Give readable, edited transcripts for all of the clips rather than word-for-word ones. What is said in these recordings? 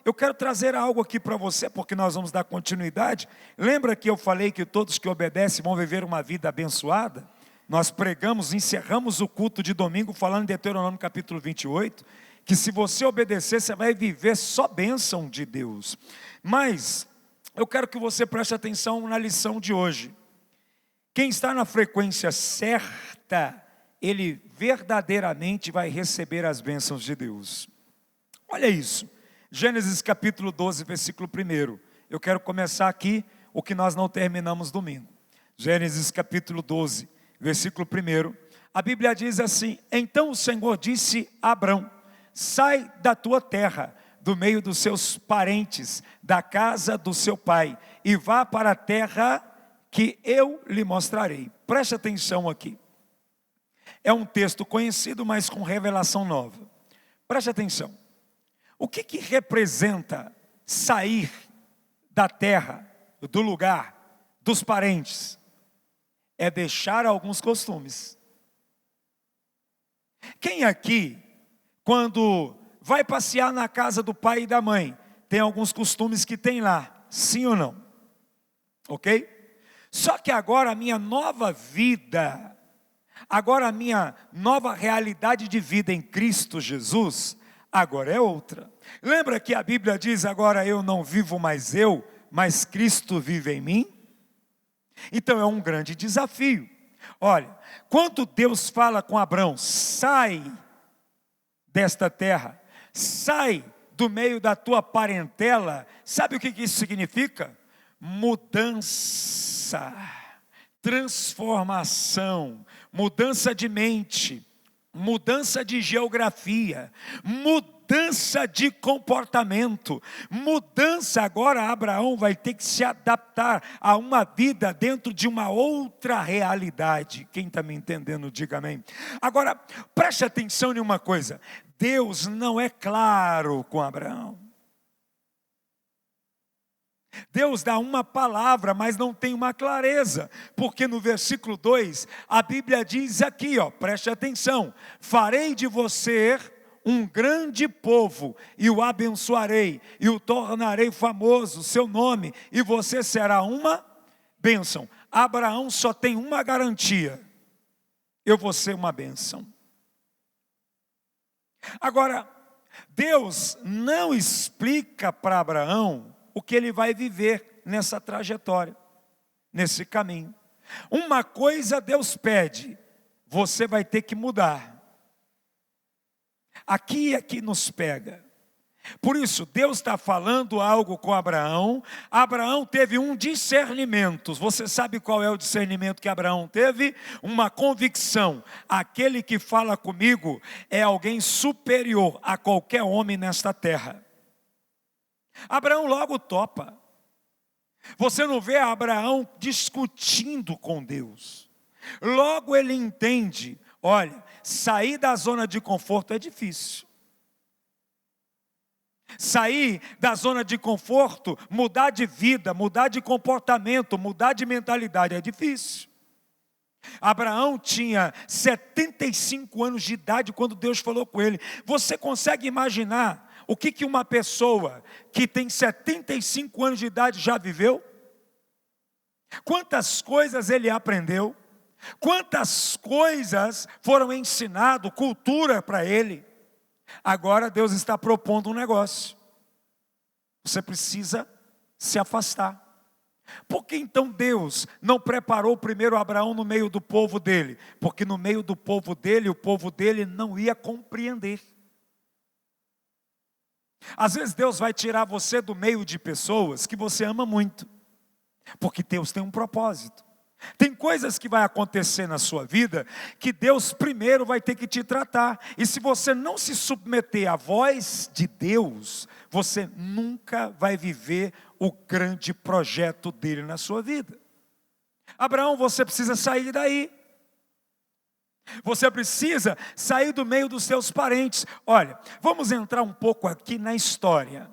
eu quero trazer algo aqui para você, porque nós vamos dar continuidade. Lembra que eu falei que todos que obedecem vão viver uma vida abençoada? Nós pregamos, encerramos o culto de domingo falando em Deuteronômio capítulo 28, que se você obedecer, você vai viver só bênção de Deus. Mas eu quero que você preste atenção na lição de hoje. Quem está na frequência certa, ele verdadeiramente vai receber as bênçãos de Deus. Olha isso, Gênesis capítulo 12, versículo 1. Eu quero começar aqui o que nós não terminamos domingo. Gênesis capítulo 12, versículo 1. A Bíblia diz assim: então o Senhor disse a Abrão: sai da tua terra, do meio dos seus parentes, da casa do seu pai, e vá para a terra que eu lhe mostrarei. Preste atenção aqui. É um texto conhecido, mas com revelação nova. Preste atenção. O que representa sair da terra, do lugar, dos parentes? É deixar alguns costumes. Quem aqui, quando vai passear na casa do pai e da mãe, tem alguns costumes que tem lá, sim ou não? Ok? Só que agora a minha nova vida, agora a minha nova realidade de vida em Cristo Jesus, agora é outra. Lembra que a Bíblia diz: agora eu não vivo mais eu, mas Cristo vive em mim? Então é um grande desafio. Olha, quando Deus fala com Abrão: sai desta terra, sai do meio da tua parentela, sabe o que isso significa? Mudança, transformação, mudança de mente, mudança de geografia, mudança de comportamento, mudança. Agora Abraão vai ter que se adaptar a uma vida dentro de uma outra realidade. Quem está me entendendo, diga amém. Agora, preste atenção em uma coisa: Deus não é claro com Abraão. Deus dá uma palavra, mas não tem uma clareza, porque no versículo 2, a Bíblia diz aqui, preste atenção: farei de você um grande povo, e o abençoarei, e o tornarei famoso, seu nome, e você será uma bênção. Abraão só tem uma garantia: eu vou ser uma bênção. Agora, Deus não explica para Abraão o que ele vai viver nessa trajetória, nesse caminho. Uma coisa Deus pede: você vai ter que mudar. Aqui é que nos pega. Por isso, Deus está falando algo com Abraão. Abraão teve um discernimento. Você sabe qual é o discernimento que Abraão teve? Uma convicção: aquele que fala comigo é alguém superior a qualquer homem nesta terra. Abraão logo topa. Você não vê Abraão discutindo com Deus. Logo ele entende: olha, sair da zona de conforto é difícil. Sair da zona de conforto, mudar de vida, mudar de comportamento, mudar de mentalidade é difícil. Abraão tinha 75 anos de idade quando Deus falou com ele. Você consegue imaginar o que uma pessoa que tem 75 anos de idade já viveu? Quantas coisas ele aprendeu? Quantas coisas foram ensinadas, cultura para ele? Agora Deus está propondo um negócio: você precisa se afastar. Por que então Deus não preparou primeiro Abraão no meio do povo dele? Porque no meio do povo dele, o povo dele não ia compreender. Às vezes Deus vai tirar você do meio de pessoas que você ama muito, porque Deus tem um propósito. Tem coisas que vai acontecer na sua vida que Deus primeiro vai ter que te tratar. E se você não se submeter à voz de Deus, você nunca vai viver o grande projeto dele na sua vida. Abraão, você precisa sair daí. Você precisa sair do meio dos seus parentes. Olha, vamos entrar um pouco aqui na história.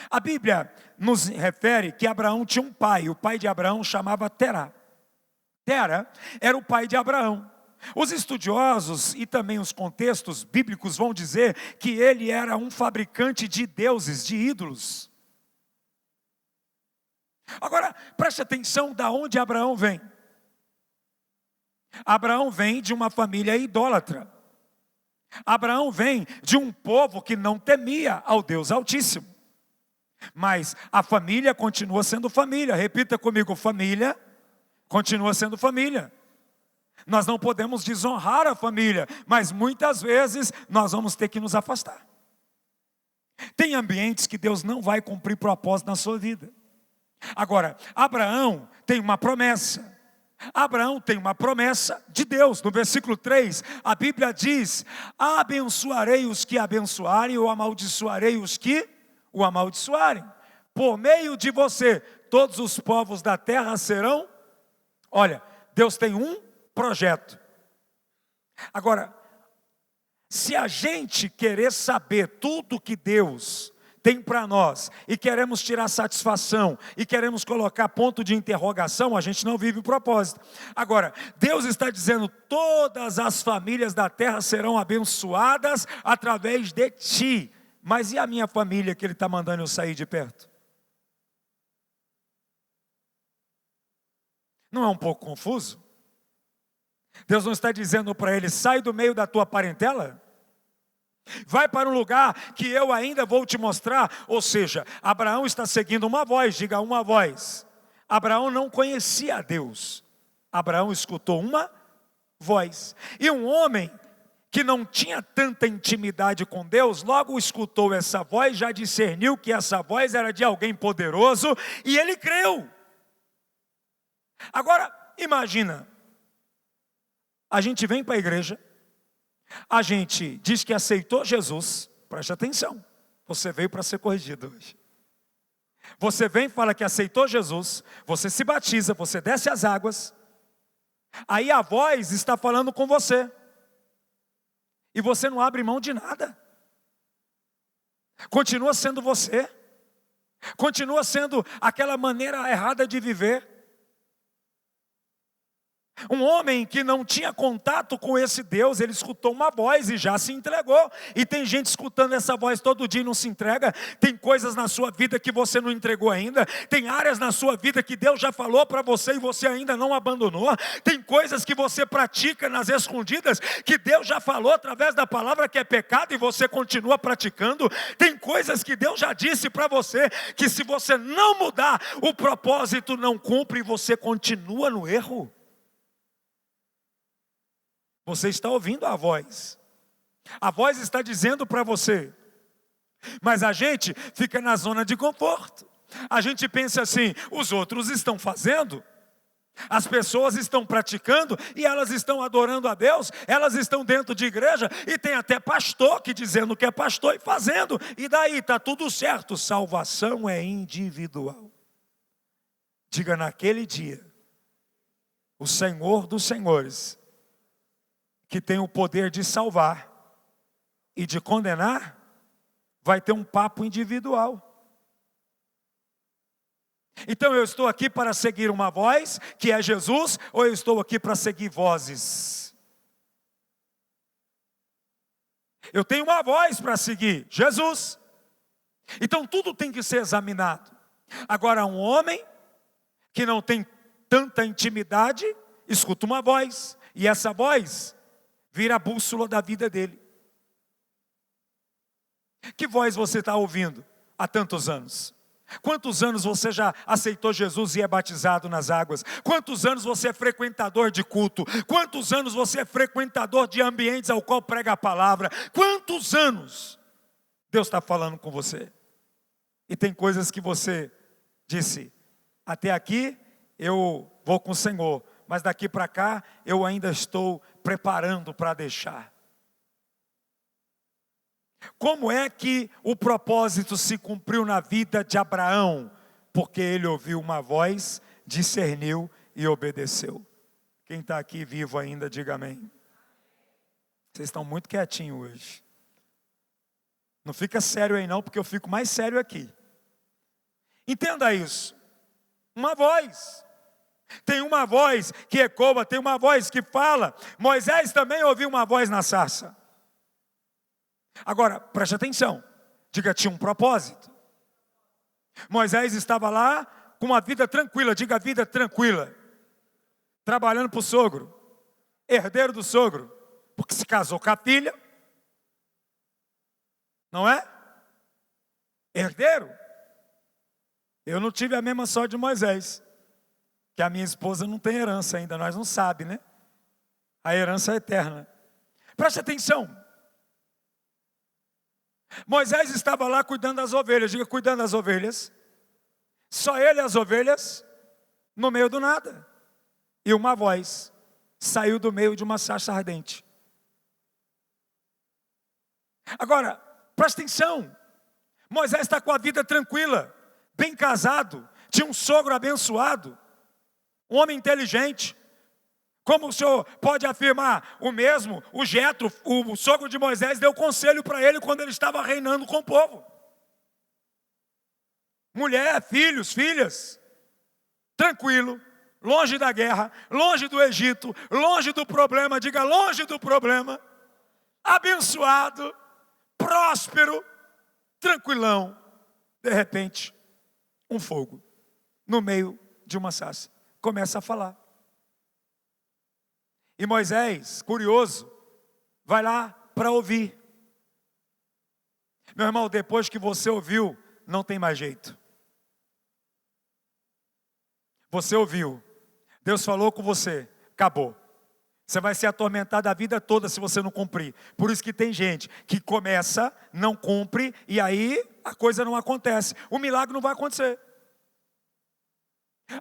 A Bíblia nos refere que Abraão tinha um pai. O pai de Abraão chamava Terá. Terá era o pai de Abraão. Os estudiosos e também os contextos bíblicos vão dizer que ele era um fabricante de deuses, de ídolos. Agora, preste atenção de onde Abraão vem. Abraão vem de uma família idólatra. Abraão vem de um povo que não temia ao Deus Altíssimo. Mas a família continua sendo família. Repita comigo, família continua sendo família. Nós não podemos desonrar a família, mas muitas vezes nós vamos ter que nos afastar. Tem ambientes que Deus não vai cumprir propósito na sua vida. Agora, Abraão tem uma promessa. Abraão tem uma promessa de Deus. No versículo 3, a Bíblia diz: abençoarei os que abençoarem, ou amaldiçoarei os que o amaldiçoarem. Por meio de você, todos os povos da terra serão... Olha, Deus tem um projeto. Agora, se a gente querer saber tudo que Deus tem para nós, e queremos tirar satisfação, e queremos colocar ponto de interrogação, a gente não vive o propósito. Agora, Deus está dizendo: todas as famílias da terra serão abençoadas através de ti. Mas e a minha família que Ele está mandando eu sair de perto? Não é um pouco confuso? Deus não está dizendo para ele: sai do meio da tua parentela? Vai para um lugar que eu ainda vou te mostrar. Ou seja, Abraão está seguindo uma voz, diga uma voz. Abraão não conhecia a Deus. Abraão escutou uma voz. E um homem que não tinha tanta intimidade com Deus, logo escutou essa voz, já discerniu que essa voz era de alguém poderoso, e ele creu. Agora, imagina, a gente vem para a igreja, a gente diz que aceitou Jesus, preste atenção, você veio para ser corrigido hoje. Você vem e fala que aceitou Jesus, você se batiza, você desce as águas, aí a voz está falando com você, e você não abre mão de nada, continua sendo você, continua sendo aquela maneira errada de viver. Um homem que não tinha contato com esse Deus, ele escutou uma voz e já se entregou. E tem gente escutando essa voz todo dia e não se entrega. Tem coisas na sua vida que você não entregou ainda. Tem áreas na sua vida que Deus já falou para você e você ainda não abandonou. Tem coisas que você pratica nas escondidas que Deus já falou através da palavra que é pecado e você continua praticando. Tem coisas que Deus já disse para você que se você não mudar, o propósito não cumpre e você continua no erro. Você está ouvindo a voz está dizendo para você, mas a gente fica na zona de conforto. A gente pensa assim: os outros estão fazendo, as pessoas estão praticando e elas estão adorando a Deus, elas estão dentro de igreja e tem até pastor que dizendo que é pastor e fazendo, e daí está tudo certo. Salvação é individual. Diga: naquele dia, o Senhor dos Senhores, que tem o poder de salvar e de condenar, vai ter um papo individual. Então eu estou aqui para seguir uma voz, que é Jesus, ou eu estou aqui para seguir vozes? Eu tenho uma voz para seguir, Jesus. Então tudo tem que ser examinado. Agora, um homem que não tem tanta intimidade, escuta uma voz, e essa voz vira a bússola da vida dele. Que voz você está ouvindo há tantos anos? Quantos anos você já aceitou Jesus e é batizado nas águas? Quantos anos você é frequentador de culto? Quantos anos você é frequentador de ambientes ao qual prega a palavra? Quantos anos Deus está falando com você? E tem coisas que você disse: até aqui eu vou com o Senhor, mas daqui para cá eu ainda estou preparando para deixar. Como é que o propósito se cumpriu na vida de Abraão? Porque ele ouviu uma voz, discerniu e obedeceu. Quem está aqui vivo ainda, diga amém. Vocês estão muito quietinhos hoje. Não fica sério aí não, porque eu fico mais sério aqui. Entenda isso. Uma voz. Tem uma voz que ecoa, tem uma voz que fala. Moisés também ouviu uma voz na sarça. Agora, preste atenção. Diga, tinha um propósito. Moisés estava lá com uma vida tranquila. Diga, vida tranquila. Trabalhando para o sogro. Herdeiro do sogro. Porque se casou com a filha. Não é? Herdeiro. Eu não tive a mesma sorte de Moisés. Que a minha esposa não tem herança ainda. Nós não sabemos, né? A herança é eterna. Preste atenção. Moisés estava lá cuidando das ovelhas. Diga, cuidando das ovelhas. Só ele e as ovelhas. No meio do nada. E uma voz saiu do meio de uma sarça ardente. Agora, presta atenção. Moisés está com a vida tranquila. Bem casado. Tinha um sogro abençoado. Um homem inteligente. Como o senhor pode afirmar o mesmo? O Jetro, o sogro de Moisés, deu conselho para ele quando ele estava reinando com o povo. Mulher, filhos, filhas. Tranquilo. Longe da guerra. Longe do Egito. Longe do problema. Diga, longe do problema. Abençoado. Próspero. Tranquilão. De repente, um fogo. No meio de uma sarça. Começa a falar. E Moisés, curioso, vai lá para ouvir. Meu irmão, depois que você ouviu, não tem mais jeito. Você ouviu. Deus falou com você. Acabou. Você vai ser atormentado a vida toda se você não cumprir. Por isso que tem gente que começa, não cumpre, e aí a coisa não acontece. O milagre não vai acontecer.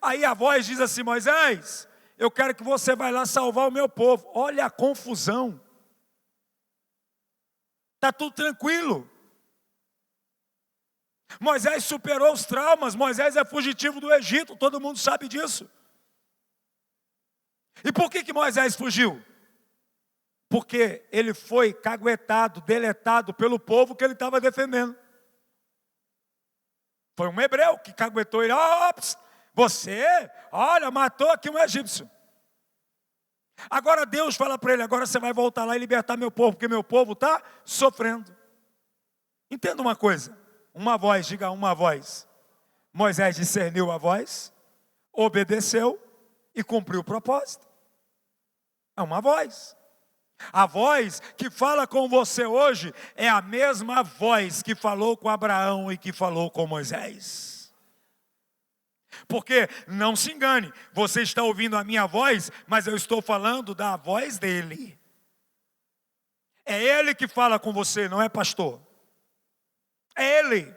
Aí a voz diz assim, Moisés, eu quero que você vá lá salvar o meu povo. Olha a confusão. Está tudo tranquilo. Moisés superou os traumas. Moisés é fugitivo do Egito. Todo mundo sabe disso. E por que Moisés fugiu? Porque ele foi caguetado, deletado pelo povo que ele estava defendendo. Foi um hebreu que caguetou ele. Ops! Você, olha, matou aqui um egípcio. Agora Deus fala para ele, agora você vai voltar lá e libertar meu povo, porque meu povo está sofrendo. Entenda uma coisa, uma voz, diga uma voz. Moisés discerniu a voz, obedeceu e cumpriu o propósito. É uma voz. A voz que fala com você hoje é a mesma voz que falou com Abraão e que falou com Moisés. Porque, não se engane, você está ouvindo a minha voz, mas eu estou falando da voz dele. É ele que fala com você, não é pastor. É ele,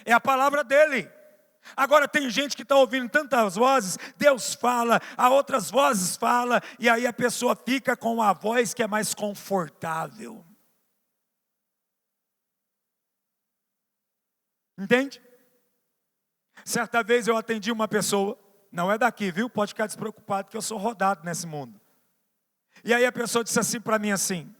é a palavra dele. Agora tem gente que está ouvindo tantas vozes, Deus fala, a outras vozes fala, e aí a pessoa fica com a voz que é mais confortável. Entende? Certa vez eu atendi uma pessoa, não é daqui, viu? Pode ficar despreocupado que eu sou rodado nesse mundo. E aí a pessoa disse assim para mim assim,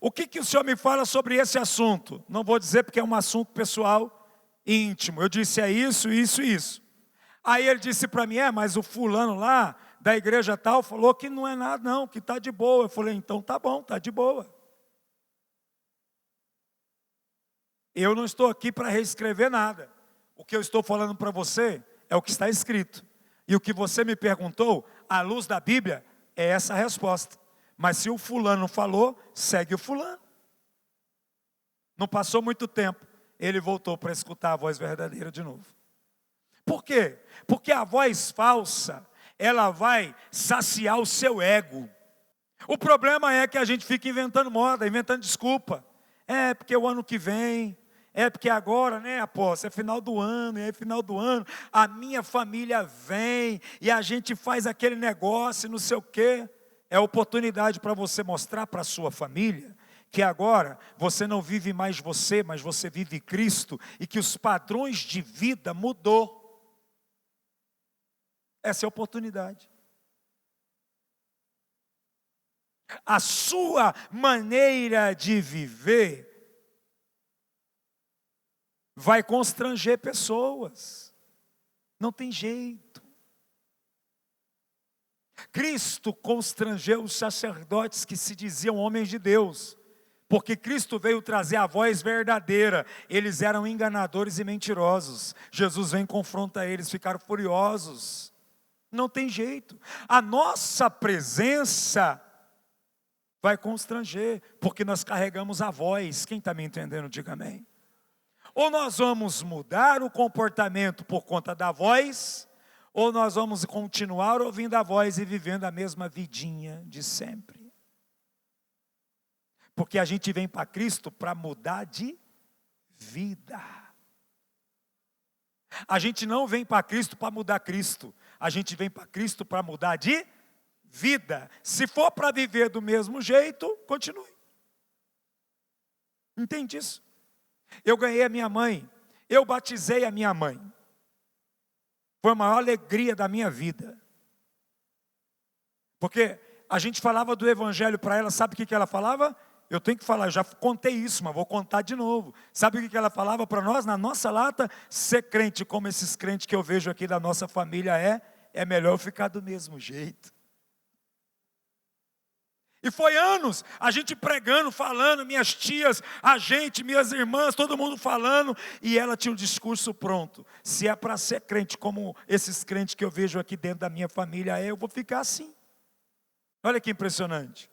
o que o senhor me fala sobre esse assunto? Não vou dizer porque é um assunto pessoal e íntimo. Eu disse, é isso, isso e isso. Aí ele disse para mim, mas o fulano lá, da igreja tal, falou que não é nada não, que está de boa. Eu falei, então tá bom, está de boa. Eu não estou aqui para reescrever nada. O que eu estou falando para você é o que está escrito. E o que você me perguntou, à luz da Bíblia, é essa a resposta. Mas se o fulano falou, segue o fulano. Não passou muito tempo, ele voltou para escutar a voz verdadeira de novo. Por quê? Porque a voz falsa, ela vai saciar o seu ego. O problema é que a gente fica inventando moda, inventando desculpa. É porque o ano que vem... É porque agora, né, apóstolo, é final do ano, e aí final do ano, a minha família vem, e a gente faz aquele negócio, não sei o quê. É oportunidade para você mostrar para a sua família, que agora você não vive mais você, mas você vive Cristo, e que os padrões de vida mudou. Essa é a oportunidade. A sua maneira de viver vai constranger pessoas. Não tem jeito. Cristo constrangeu os sacerdotes que se diziam homens de Deus, porque Cristo veio trazer a voz verdadeira. Eles eram enganadores e mentirosos. Jesus vem e confronta eles, ficaram furiosos. Não tem jeito. A nossa presença vai constranger, porque nós carregamos a voz. Quem está me entendendo, diga amém. Ou nós vamos mudar o comportamento por conta da voz, ou nós vamos continuar ouvindo a voz e vivendo a mesma vidinha de sempre. Porque a gente vem para Cristo para mudar de vida. A gente não vem para Cristo para mudar Cristo. A gente vem para Cristo para mudar de vida. Se for para viver do mesmo jeito, continue. Entende isso? Eu ganhei a minha mãe. Eu batizei a minha mãe. Foi a maior alegria da minha vida. Porque a gente falava do evangelho para ela, sabe o que ela falava? Eu tenho que falar, eu já contei isso, mas vou contar de novo. Sabe o que ela falava para nós? Na nossa lata, ser crente como esses crentes que eu vejo aqui da nossa família é melhor eu ficar do mesmo jeito. E foi anos, a gente pregando, falando, minhas tias, a gente, minhas irmãs, todo mundo falando, e ela tinha um discurso pronto. Se é para ser crente como esses crentes que eu vejo aqui dentro da minha família eu vou ficar assim. Olha que impressionante.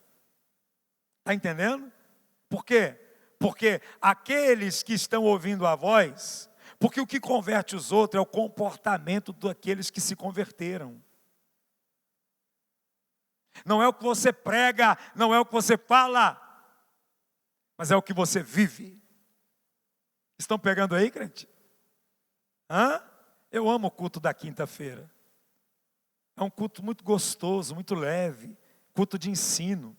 Está entendendo? Por quê? Porque aqueles que estão ouvindo a voz, porque o que converte os outros é o comportamento daqueles que se converteram. Não é o que você prega, não é o que você fala, mas é o que você vive. Estão pegando aí, crente? Eu amo o culto da quinta-feira. É um culto muito gostoso, muito leve, culto de ensino.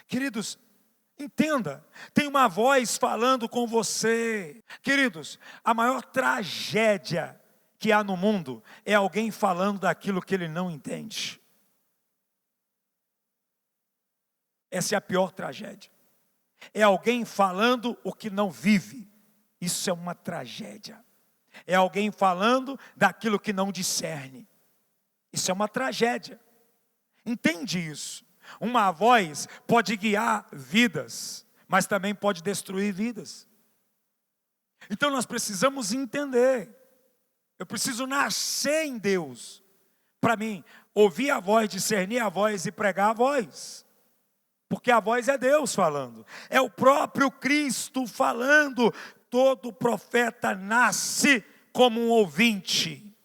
Queridos, entenda, tem uma voz falando com você. Queridos, a maior tragédia que há no mundo é alguém falando daquilo que ele não entende. Essa é a pior tragédia. É alguém falando o que não vive. Isso é uma tragédia. É alguém falando daquilo que não discerne. Isso é uma tragédia. Entende isso? Uma voz pode guiar vidas, mas também pode destruir vidas. Então nós precisamos entender. Eu preciso nascer em Deus para mim ouvir a voz, discernir a voz e pregar a voz. Porque a voz é Deus falando. É o próprio Cristo falando. Todo profeta nasce como um ouvinte.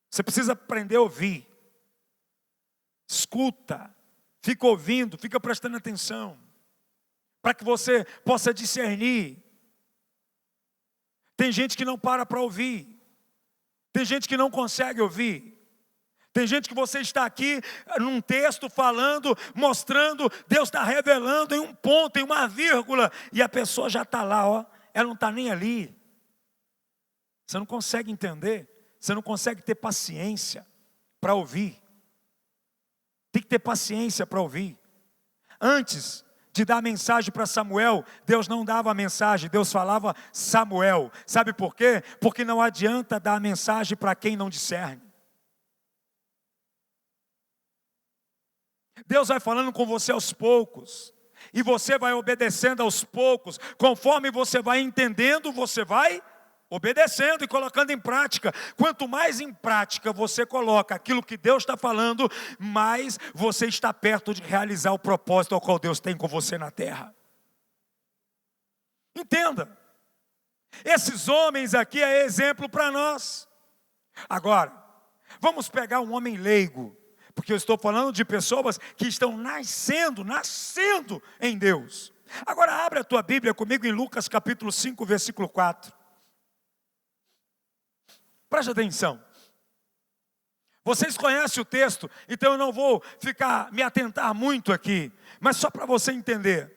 Você precisa aprender a ouvir. Escuta, fica ouvindo, fica prestando atenção, para que você possa discernir. Tem gente que não para ouvir, tem gente que não consegue ouvir, tem gente que você está aqui num texto falando, mostrando, Deus está revelando em um ponto, em uma vírgula, e a pessoa já está lá, ela não está nem ali. Você não consegue entender, você não consegue ter paciência para ouvir. Tem que ter paciência para ouvir. Antes de dar a mensagem para Samuel, Deus não dava a mensagem, Deus falava Samuel. Sabe por quê? Porque não adianta dar a mensagem para quem não discerne. Deus vai falando com você aos poucos, e você vai obedecendo aos poucos. Conforme você vai entendendo, você vai obedecendo e colocando em prática. Quanto mais em prática você coloca aquilo que Deus está falando, mais você está perto de realizar o propósito ao qual Deus tem com você na terra. Entenda, esses homens aqui é exemplo para nós. Agora, vamos pegar um homem leigo, porque eu estou falando de pessoas que estão nascendo em Deus. Agora abre a tua Bíblia comigo em Lucas capítulo 5, versículo 4. Preste atenção. Vocês conhecem o texto, então eu não vou me atentar muito aqui, mas só para você entender.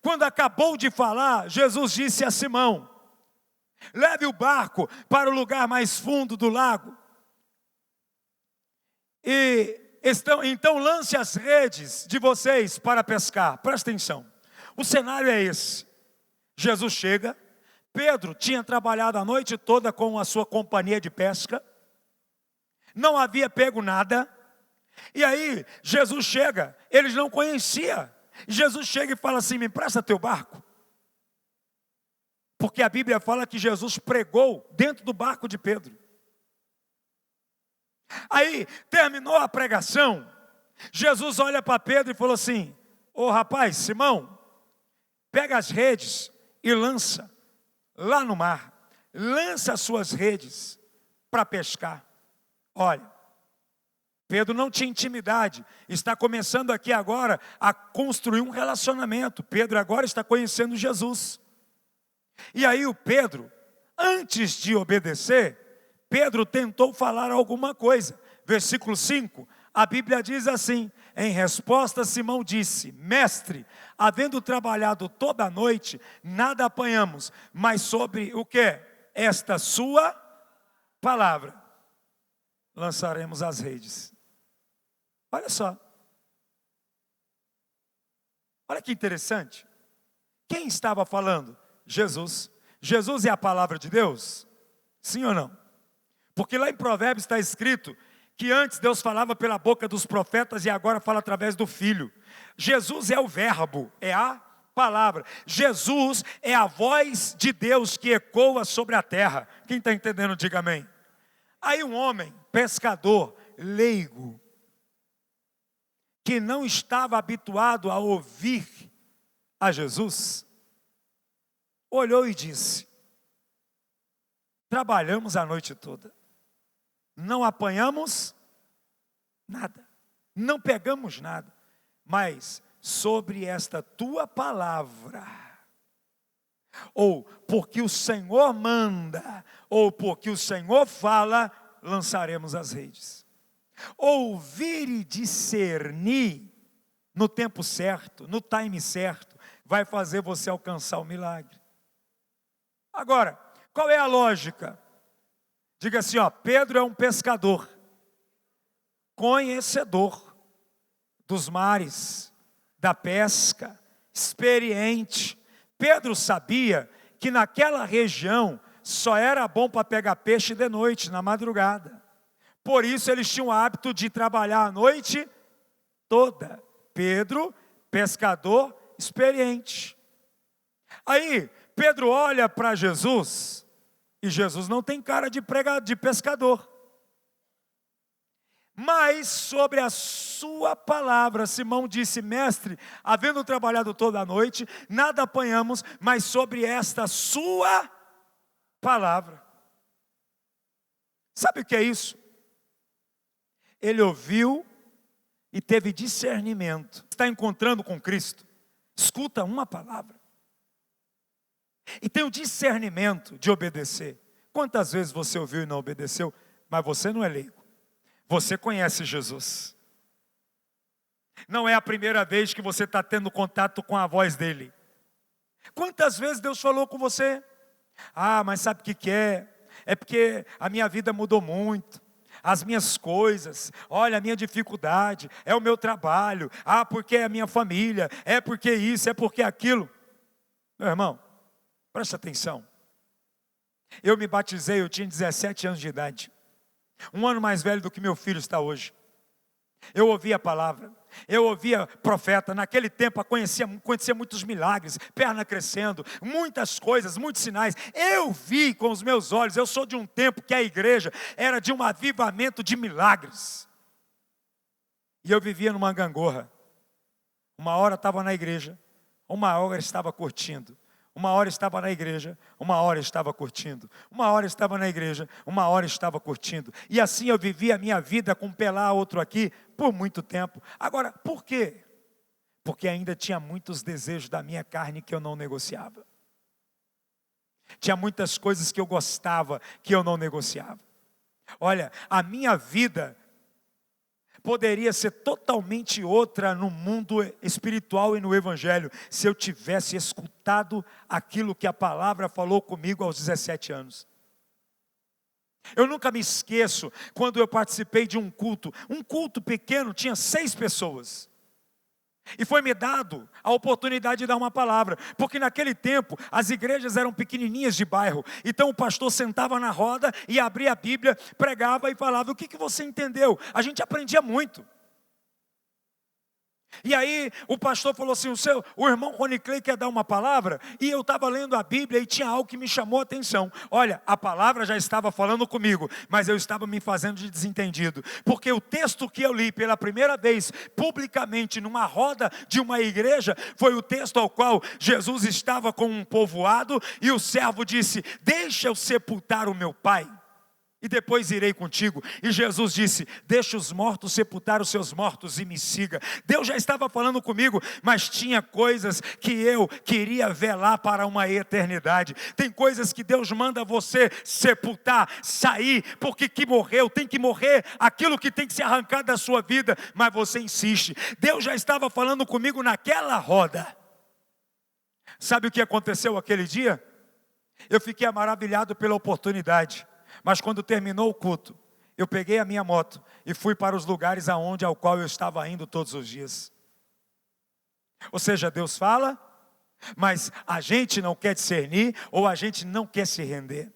Quando acabou de falar, Jesus disse a Simão: leve o barco para o lugar mais fundo do lago, então lance as redes de vocês para pescar. Presta atenção, o cenário é esse. Jesus chega, Pedro tinha trabalhado a noite toda com a sua companhia de pesca. não havia pego nada. E aí Jesus chega, eles não conheciam. Jesus chega e fala assim: me empresta teu barco. Porque a Bíblia fala que Jesus pregou dentro do barco de Pedro. Aí terminou a pregação, Jesus olha para Pedro e falou assim: ô rapaz, Simão, pega as redes e lança lá no mar. Lança as suas redes para pescar. Olha, Pedro não tinha intimidade, está começando aqui agora a construir um relacionamento. Pedro agora está conhecendo Jesus. E aí o Pedro, antes de obedecer, Pedro tentou falar alguma coisa. Versículo 5, a Bíblia diz assim: em resposta Simão disse: mestre, havendo trabalhado toda a noite, nada apanhamos, mas sobre o que? Esta sua palavra lançaremos as redes. Olha só. Olha que interessante. Quem estava falando? Jesus. Jesus é a palavra de Deus? Sim ou não? Porque lá em Provérbios está escrito que antes Deus falava pela boca dos profetas e agora fala através do Filho. Jesus é o verbo, é a palavra. Jesus é a voz de Deus que ecoa sobre a terra. Quem está entendendo, diga amém. Aí um homem, pescador, leigo, que não estava habituado a ouvir a Jesus, olhou e disse: trabalhamos a noite toda, não apanhamos nada, não pegamos nada, mas sobre esta tua palavra, ou porque o Senhor manda, ou porque o Senhor fala, lançaremos as redes. Ouvir e discernir no tempo certo, no time certo, vai fazer você alcançar o milagre. Agora, qual é a lógica? Diga assim, ó, Pedro é um pescador, conhecedor dos mares, da pesca, experiente. Pedro sabia que naquela região só era bom para pegar peixe de noite, na madrugada. Por isso eles tinham o hábito de trabalhar a noite toda. Pedro, pescador experiente. Aí Pedro olha para Jesus, e Jesus não tem cara de pescador. Mas sobre a sua palavra, Simão disse: mestre, havendo trabalhado toda a noite, nada apanhamos, mas sobre esta sua palavra. Sabe o que é isso? Ele ouviu e teve discernimento. Está encontrando com Cristo, escuta uma palavra e tem o discernimento de obedecer. Quantas vezes você ouviu e não obedeceu? Mas você não é leigo, você conhece Jesus. Não é a primeira vez que você está tendo contato com a voz dele. Quantas vezes Deus falou com você? Ah, mas sabe o que é? É porque a minha vida mudou muito, as minhas coisas, olha a minha dificuldade, é o meu trabalho, ah, porque é a minha família, é porque isso, é porque aquilo. Meu irmão, preste atenção. Eu me batizei, eu tinha 17 anos de idade, um ano mais velho do que meu filho está hoje. Eu ouvia a palavra, eu ouvia profeta, naquele tempo conhecia muitos milagres, perna crescendo, muitas coisas, muitos sinais. Eu vi com os meus olhos. Eu sou de um tempo que a igreja era de um avivamento de milagres. E eu vivia numa gangorra. Uma hora estava na igreja, uma hora estava curtindo. Uma hora estava na igreja, uma hora estava curtindo. Uma hora estava na igreja, uma hora estava curtindo. E assim eu vivi a minha vida com um pelar outro aqui por muito tempo. Agora, por quê? Porque ainda tinha muitos desejos da minha carne que eu não negociava. Tinha muitas coisas que eu gostava que eu não negociava. Olha, a minha vida poderia ser totalmente outra no mundo espiritual e no evangelho, se eu tivesse escutado aquilo que a palavra falou comigo aos 17 anos. Eu nunca me esqueço quando eu participei de um culto pequeno, tinha 6 pessoas. E foi me dado a oportunidade de dar uma palavra, porque naquele tempo as igrejas eram pequenininhas de bairro. Então o pastor sentava na roda e abria a Bíblia, pregava e falava: o que você entendeu? A gente aprendia muito. E aí o pastor falou assim: o irmão Rony Clay quer dar uma palavra? E eu estava lendo a Bíblia e tinha algo que me chamou a atenção. Olha, a palavra já estava falando comigo, mas eu estava me fazendo de desentendido, porque o texto que eu li pela primeira vez publicamente numa roda de uma igreja foi o texto ao qual Jesus estava com um povoado e o servo disse: deixa eu sepultar o meu pai, e depois irei contigo. E Jesus disse: deixa os mortos sepultar os seus mortos e me siga. Deus já estava falando comigo, mas tinha coisas que eu queria velar para uma eternidade. Tem coisas que Deus manda você sepultar, sair, porque que morreu, tem que morrer aquilo que tem que ser arrancado da sua vida, mas você insiste. Deus já estava falando comigo naquela roda. Sabe o que aconteceu aquele dia? Eu fiquei maravilhado pela oportunidade. Mas quando terminou o culto, eu peguei a minha moto e fui para os lugares ao qual eu estava indo todos os dias. Ou seja, Deus fala, mas a gente não quer discernir, ou a gente não quer se render.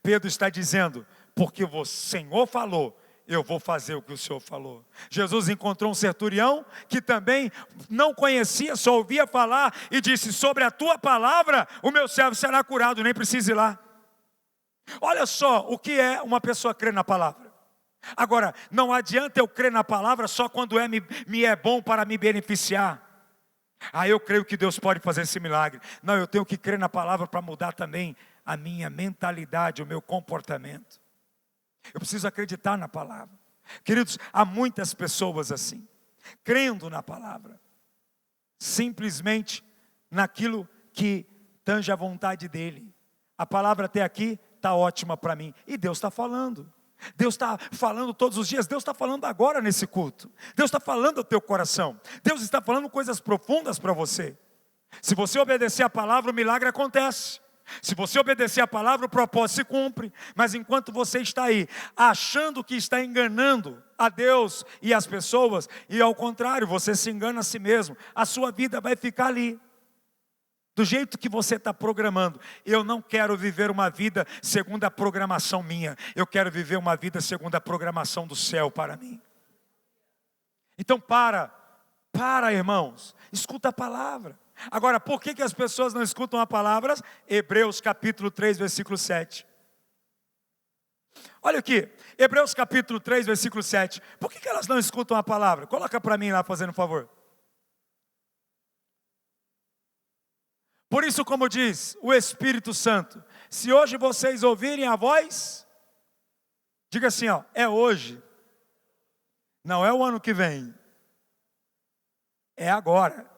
Pedro está dizendo: porque o Senhor falou, eu vou fazer o que o Senhor falou. Jesus encontrou um centurião que também não conhecia, só ouvia falar, e disse: sobre a tua palavra o meu servo será curado, nem precisa ir lá. Olha só o que é uma pessoa crer na palavra. Agora, não adianta eu crer na palavra só quando me é bom para me beneficiar. Eu creio que Deus pode fazer esse milagre. Não, eu tenho que crer na palavra para mudar também a minha mentalidade, o meu comportamento. Eu preciso acreditar na palavra. Queridos, há muitas pessoas assim, crendo na palavra, simplesmente naquilo que tange a vontade dele. A palavra até aqui está ótima para mim, e Deus está falando. Deus está falando todos os dias. Deus está falando agora nesse culto. Deus está falando ao teu coração. Deus está falando coisas profundas para você. Se você obedecer a palavra, o milagre acontece. Se você obedecer a palavra, o propósito se cumpre. Mas enquanto você está aí, achando que está enganando a Deus e as pessoas, e ao contrário, você se engana a si mesmo, a sua vida vai ficar ali, do jeito que você está programando. Eu não quero viver uma vida segundo a programação minha. Eu quero viver uma vida segundo a programação do céu para mim. Então para irmãos, escuta a palavra. Agora, por que as pessoas não escutam a palavra? Hebreus capítulo 3, versículo 7. Olha aqui, Hebreus capítulo 3, versículo 7. Por que elas não escutam a palavra? Coloca para mim lá, fazendo um favor. Por isso, como diz o Espírito Santo, se hoje vocês ouvirem a voz, diga assim, é hoje, não é o ano que vem, é agora.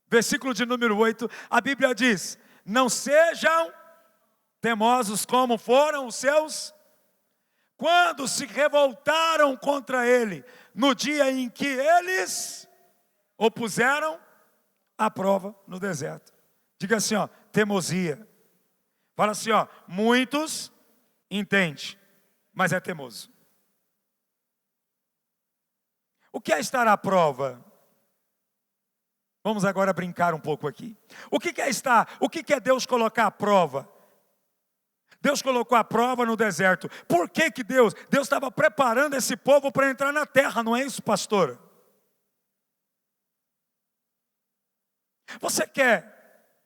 Versículo de número 8, a Bíblia diz: não sejam temosos como foram os seus, quando se revoltaram contra ele, no dia em que eles o puseram à prova no deserto. Diga assim, teimosia. Fala assim, muitos entendem, mas é teimoso. O que é estar à prova? Vamos agora brincar um pouco aqui. O que é estar? O que é Deus colocar à prova? Deus colocou a prova no deserto. Por que Deus estava preparando esse povo para entrar na terra, não é isso, pastor? Você quer?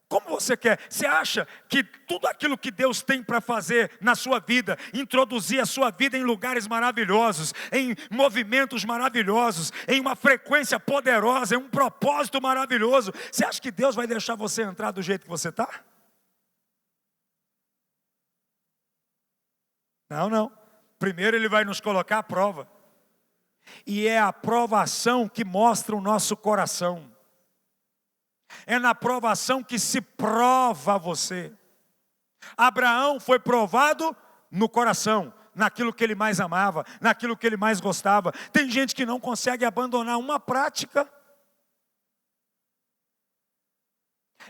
Como você quer? Você acha que tudo aquilo que Deus tem para fazer na sua vida, introduzir a sua vida em lugares maravilhosos, em movimentos maravilhosos, em uma frequência poderosa, em um propósito maravilhoso, você acha que Deus vai deixar você entrar do jeito que você está? Não. Primeiro Ele vai nos colocar à prova. E é a provação que mostra o nosso coração. É na provação que se prova você. Abraão foi provado no coração, naquilo que ele mais amava, naquilo que ele mais gostava. Tem gente que não consegue abandonar uma prática.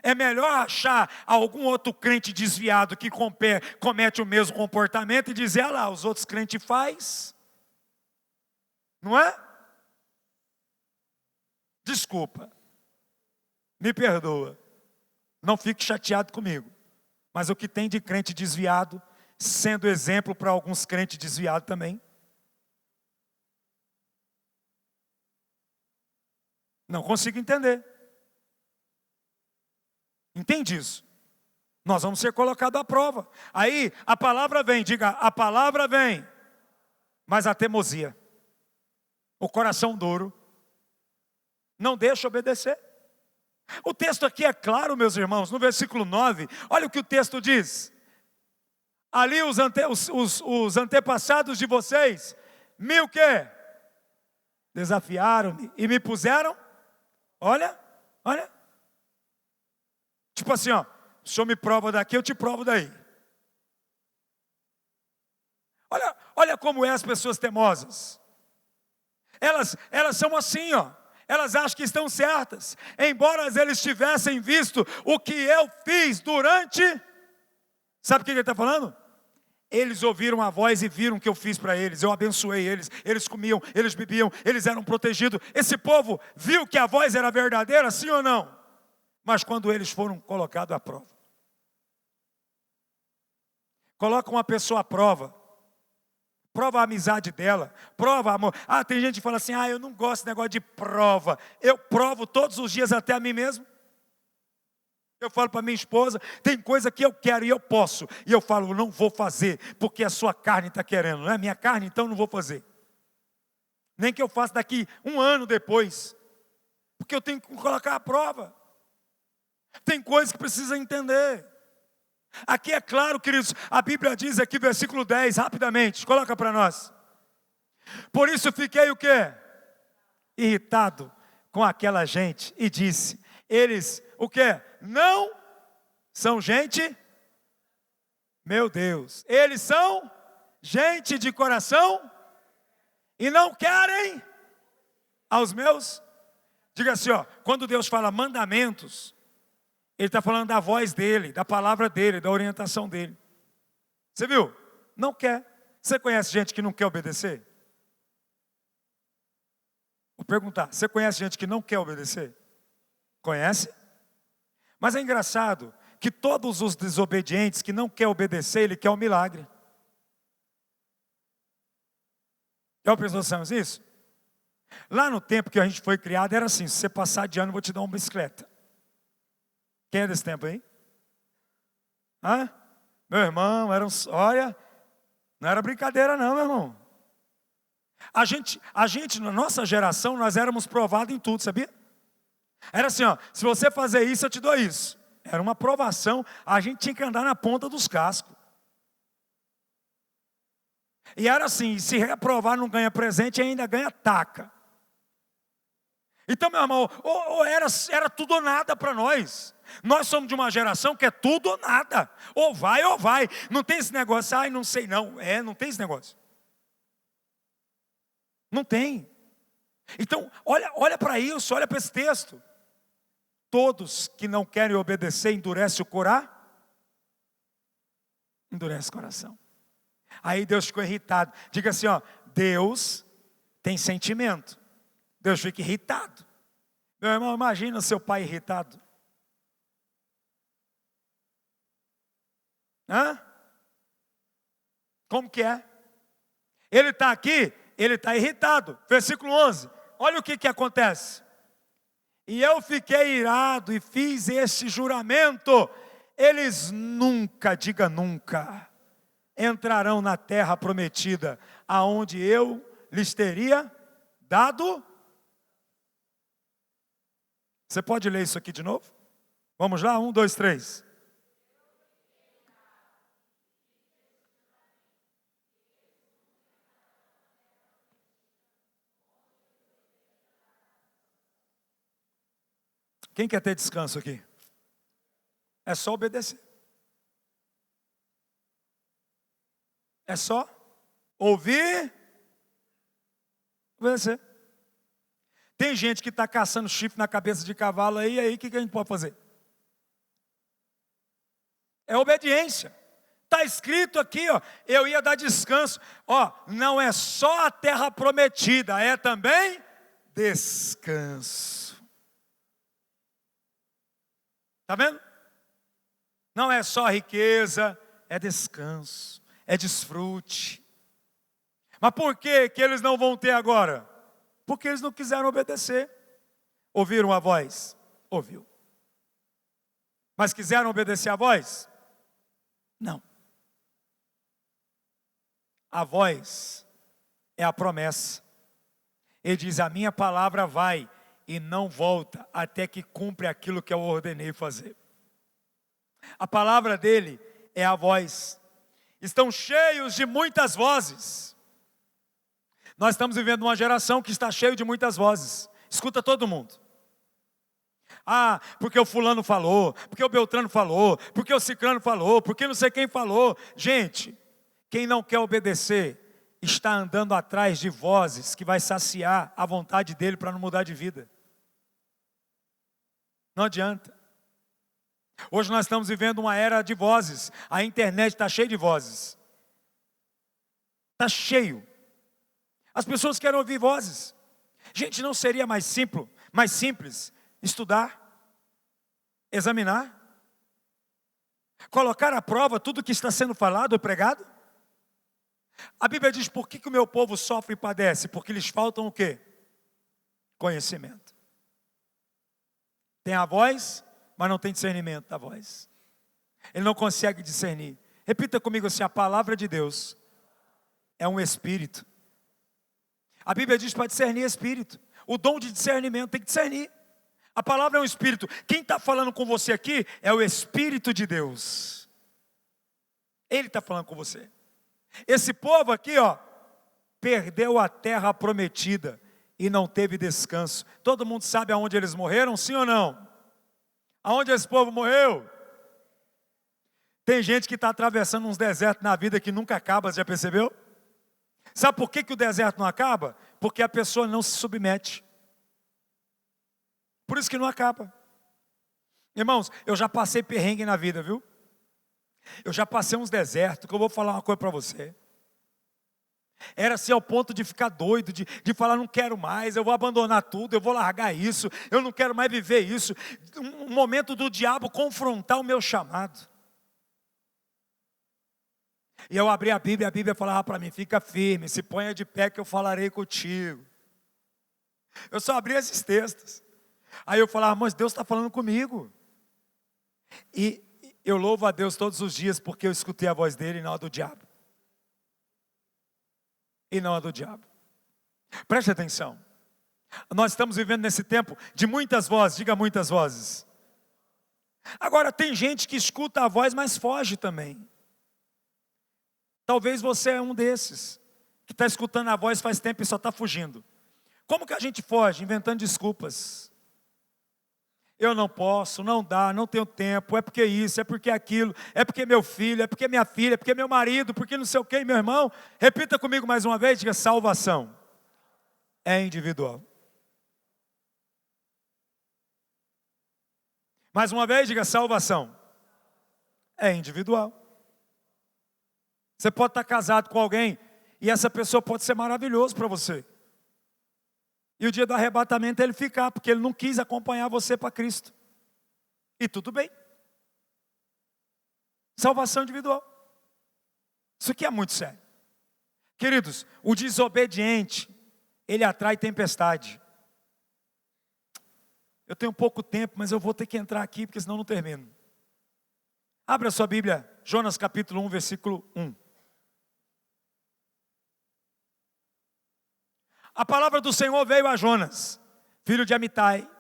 É melhor achar algum outro crente desviado que comete o mesmo comportamento e dizer, lá, os outros crentes fazem. Não é? Desculpa, me perdoa, não fique chateado comigo, mas o que tem de crente desviado, sendo exemplo para alguns crentes desviados também. Não consigo entender. Entende isso? Nós vamos ser colocados à prova. Aí a palavra vem, diga, a palavra vem, mas a teimosia, o coração duro, não deixa obedecer. O texto aqui é claro, meus irmãos, no versículo 9, olha o que o texto diz. Ali os antepassados de vocês, o quê? Desafiaram-me e me puseram, olha, tipo assim, ó, o senhor me prova daqui, eu te provo daí. Olha como é as pessoas teimosas. Elas são assim, ó. Elas acham que estão certas, embora eles tivessem visto o que eu fiz durante. Sabe o que ele está falando? Eles ouviram a voz e viram o que eu fiz para eles. Eu abençoei eles, eles comiam, eles bebiam, eles eram protegidos. Esse povo viu que a voz era verdadeira, sim ou não? Mas quando eles foram colocados à prova, coloca uma pessoa à prova, prova a amizade dela, prova amor. Tem gente que fala assim, eu não gosto desse negócio de prova. Eu provo todos os dias até a mim mesmo. Eu falo para minha esposa, tem coisa que eu quero e eu posso. E eu falo, não vou fazer, porque a sua carne está querendo. Não é minha carne, então não vou fazer. Nem que eu faça daqui 1 ano depois. Porque eu tenho que colocar à prova. Tem coisas que precisa entender. Aqui é claro, queridos, a Bíblia diz aqui, versículo 10, rapidamente, coloca para nós. Por isso fiquei o quê? Irritado com aquela gente e disse, eles, o quê? Não são gente, meu Deus, eles são gente de coração e não querem aos meus. Diga assim, ó, quando Deus fala mandamentos, Ele está falando da voz dele, da palavra dele, da orientação dele. Você viu? Não quer. Você conhece gente que não quer obedecer? Vou perguntar, você conhece gente que não quer obedecer? Conhece? Mas é engraçado que todos os desobedientes que não querem obedecer, ele quer um milagre. Já pensamos isso? Lá no tempo que a gente foi criado, era assim, se você passar de ano, eu vou te dar uma bicicleta. Quem é desse tempo aí? Meu irmão, olha, não era brincadeira não, meu irmão. A gente, na nossa geração, nós éramos provados em tudo, sabia? Era assim, ó, se você fazer isso, eu te dou isso. Era uma provação, a gente tinha que andar na ponta dos cascos. E era assim, se reprovar não ganha presente, ainda ganha taca. Então, meu irmão, ou era tudo ou nada para nós. Nós somos de uma geração que é tudo ou nada. Ou vai ou vai. Não tem esse negócio, não sei não. Não tem esse negócio. Não tem. Então, olha para isso, olha para esse texto. Todos que não querem obedecer, endurece o coração. Endurece o coração. Aí Deus ficou irritado. Diga assim, ó, Deus tem sentimento. Deus fica irritado. Meu irmão, imagina seu pai irritado. Como que é? Ele está aqui, ele está irritado. Versículo 11. Olha o que acontece. E eu fiquei irado e fiz este juramento. Eles nunca, diga nunca, entrarão na terra prometida, aonde eu lhes teria dado. Você pode ler isso aqui de novo? Vamos lá, 1, 2, 3. Quem quer ter descanso aqui? É só obedecer. É só ouvir, obedecer. Tem gente que está caçando chifre na cabeça de cavalo aí o que a gente pode fazer? É obediência. Está escrito aqui, ó, eu ia dar descanso. Ó, não é só a terra prometida, é também descanso. Está vendo? Não é só riqueza, é descanso, é desfrute. Mas por que eles não vão ter agora? Porque eles não quiseram obedecer. Ouviram a voz? Ouviu. Mas quiseram obedecer a voz? Não. A voz é a promessa. Ele diz: a minha palavra vai e não volta até que cumpre aquilo que eu ordenei fazer. A palavra dele é a voz. Estão cheios de muitas vozes. Nós estamos vivendo uma geração que está cheia de muitas vozes. Escuta todo mundo. Ah, porque o fulano falou, porque o Beltrano falou, porque o Cicrano falou, porque não sei quem falou. Gente, quem não quer obedecer está andando atrás de vozes que vai saciar a vontade dele para não mudar de vida. Não adianta. Hoje nós estamos vivendo uma era de vozes. A internet está cheia de vozes. Está cheio. As pessoas querem ouvir vozes. Gente, não seria mais simples estudar, examinar, colocar à prova tudo que está sendo falado ou pregado? A Bíblia diz: por que o meu povo sofre e padece? Porque lhes faltam o quê? Conhecimento. Tem a voz, mas não tem discernimento da voz. Ele não consegue discernir. Repita comigo assim: a palavra de Deus é um espírito. A Bíblia diz para discernir espírito. O dom de discernimento tem que discernir. A palavra é um espírito. Quem está falando com você aqui é o Espírito de Deus. Ele está falando com você. Esse povo aqui, perdeu a terra prometida e não teve descanso. Todo mundo sabe aonde eles morreram, sim ou não? Aonde esse povo morreu? Tem gente que está atravessando uns desertos na vida que nunca acaba, já percebeu? Sabe por que o deserto não acaba? Porque a pessoa não se submete. Por isso que não acaba. Irmãos, eu já passei perrengue na vida, viu? Eu já passei uns desertos, que eu vou falar uma coisa para você. Era assim ao ponto de ficar doido, de falar: não quero mais, eu vou abandonar tudo, eu vou largar isso, eu não quero mais viver isso. Um momento do diabo confrontar o meu chamado. E eu abri a Bíblia falava para mim: fica firme, se ponha de pé que eu falarei contigo. Eu só abri esses textos. Aí eu falava: mas Deus está falando comigo. E eu louvo a Deus todos os dias porque eu escutei a voz dele e não a do diabo. E não a do diabo. Preste atenção. Nós estamos vivendo nesse tempo de muitas vozes. Diga: muitas vozes. Agora tem gente que escuta a voz, mas foge também. Talvez você é um desses, que está escutando a voz faz tempo e só está fugindo. Como que a gente foge? Inventando desculpas. Eu não posso, não dá, não tenho tempo, é porque isso, é porque aquilo, é porque meu filho, é porque minha filha, é porque meu marido, porque não sei o que, meu irmão. Repita comigo mais uma vez, diga: salvação é individual. Mais uma vez, diga: salvação é individual. Você pode estar casado com alguém e essa pessoa pode ser maravilhoso para você. E o dia do arrebatamento ele ficar, porque ele não quis acompanhar você para Cristo. E tudo bem. Salvação individual. Isso aqui é muito sério. Queridos, o desobediente, ele atrai tempestade. Eu tenho pouco tempo, mas eu vou ter que entrar aqui, porque senão não termino. Abra sua Bíblia, Jonas capítulo 1, versículo 1. A palavra do Senhor veio a Jonas, filho de Amitai.